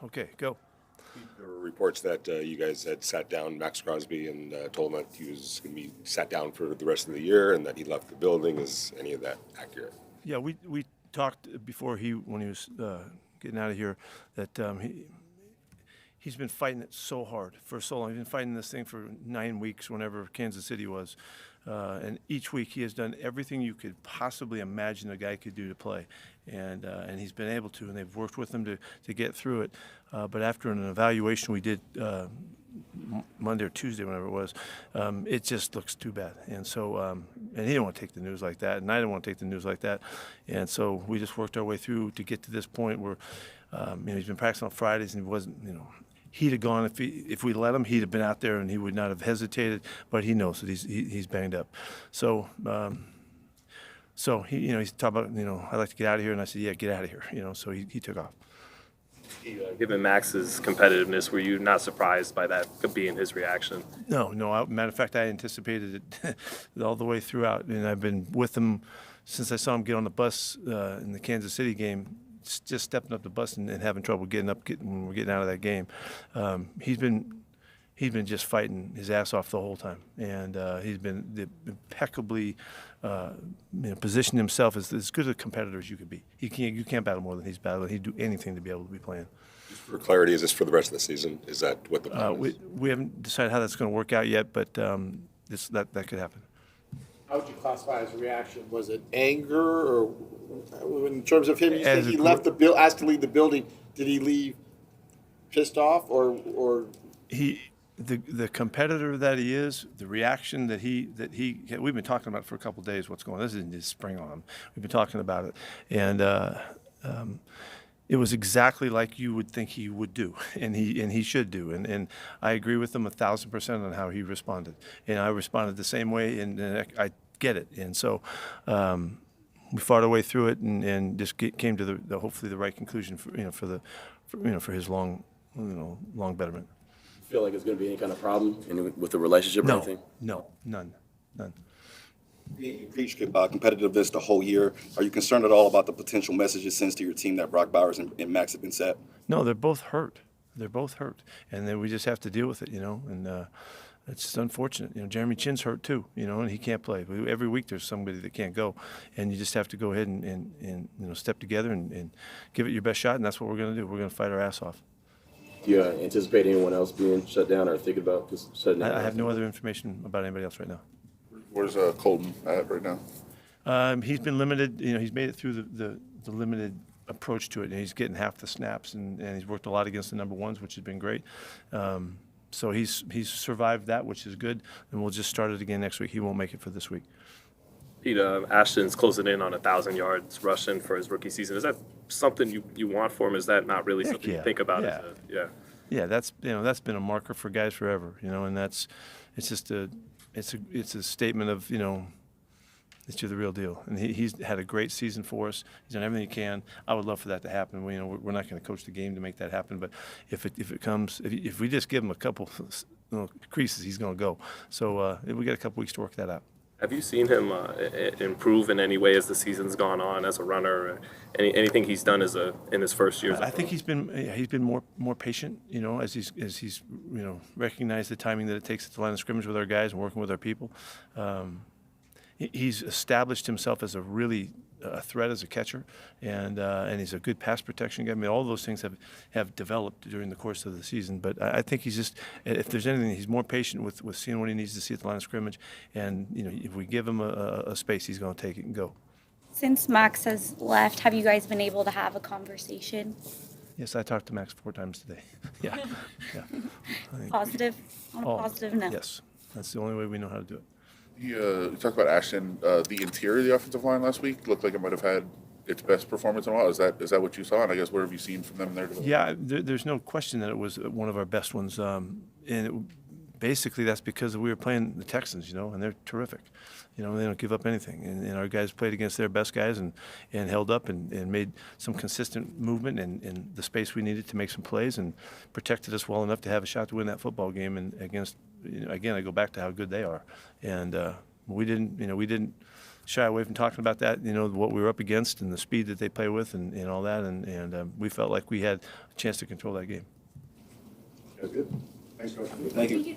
Okay, go. There were reports that you guys had sat down Maxx Crosby and told him that he was going to be sat down for the rest of the year and that he left the building. Is any of that accurate? Yeah, we talked before when he was getting out of here that he's been fighting it so hard for so long. He's been fighting this thing for 9 weeks, whenever Kansas City was. And each week he has done everything you could possibly imagine a guy could do to play. And he's been able to, and they've worked with him to get through it. But after an evaluation we did Monday or Tuesday, whenever it was, it just looks too bad. And so, and he didn't want to take the news like that, and I didn't want to take the news like that. And so we just worked our way through to get to this point where, he's been practicing on Fridays, and he wasn't, he'd have gone if we let him. He'd have been out there, and he would not have hesitated. But he knows that he's banged up. So he's talking about, I'd like to get out of here, and I said, yeah, get out of here. So he took off. Given Max's competitiveness, were you not surprised by that being his reaction? No. Matter of fact, I anticipated it all the way throughout, and I've been with him since I saw him get on the bus in the Kansas City game. Just stepping up the bus and having trouble when we're getting out of that game. He's been just fighting his ass off the whole time, and he's been impeccably positioned himself as good a competitor as you could be. You can't battle more than he's battling. He'd do anything to be able to be playing. Just for clarity, is this for the rest of the season? Is that what the plan is? We haven't decided how that's going to work out yet, but that could happen. How would you classify his reaction? Was it anger, or in terms of him? You think he left asked to leave the building? Did he leave pissed off, or the competitor that he is, the reaction that we've been talking about for a couple of days. What's going on? This isn't his spring on him. We've been talking about it, and it was exactly like you would think he would do, and he should do. And I agree with him 1,000% on how he responded, and I responded the same way, and I get it. And so we fought our way through it, and just came to the hopefully the right conclusion for his long betterment. Feel like it's going to be any kind of problem with the relationship or anything? No, none. You preach competitiveness the whole year. Are you concerned at all about the potential message it sends to your team that Brock Bowers and Maxx have been set? No, they're both hurt. And then we just have to deal with it, and it's just unfortunate. Jeremy Chinn's hurt too, and he can't play. Every week there's somebody that can't go, and you just have to go ahead and step together and give it your best shot, and that's what we're going to do. We're going to fight our ass off. Do you anticipate anyone else being shut down or thinking about just shutting down? I have no other information about anybody else right now. Where's Colton at right now? He's been limited. He's made it through the limited approach to it, and he's getting half the snaps, and he's worked a lot against the number ones, which has been great. So he's survived that, which is good, and we'll just start it again next week. He won't make it for this week. Pete, Ashton's closing in on 1,000 yards rushing for his rookie season. Is that something you want for him? Is that not really something you think about? Yeah, that's been a marker for guys forever, and it's a statement of that you're the real deal. And he's had a great season for us. He's done everything he can. I would love for that to happen. We're not going to coach the game to make that happen, but if it comes, if we just give him a couple creases, he's going to go. So we got a couple weeks to work that out. Have you seen him improve in any way as the season's gone on as a runner? Anything he's done in his first year? I think he's been more patient. As he's recognized the timing that it takes at the line of scrimmage with our guys and working with our people. He's established himself as a threat as a catcher, and he's a good pass protection guy. I mean, all those things have developed during the course of the season. But I think he's just, if there's anything, he's more patient with seeing what he needs to see at the line of scrimmage. And if we give him a space, he's going to take it and go. Since Maxx has left, have you guys been able to have a conversation? Yes, I talked to Maxx 4 times today. Yeah. Positive? On a positive note? Yes, that's the only way we know how to do it. You talked about Ashton. The interior of the offensive line last week looked like it might have had its best performance in a while. Is that what you saw? And I guess what have you seen from them there? Yeah, there's no question that it was one of our best ones. Basically that's because we were playing the Texans, and they're terrific. They don't give up anything. And our guys played against their best guys and held up and made some consistent movement in the space we needed to make some plays and protected us well enough to have a shot to win that football game. And against, again, I go back to how good they are. And we didn't shy away from talking about that, what we were up against and the speed that they play with and all that. And we felt like we had a chance to control that game. Thanks, Coach. Thank you.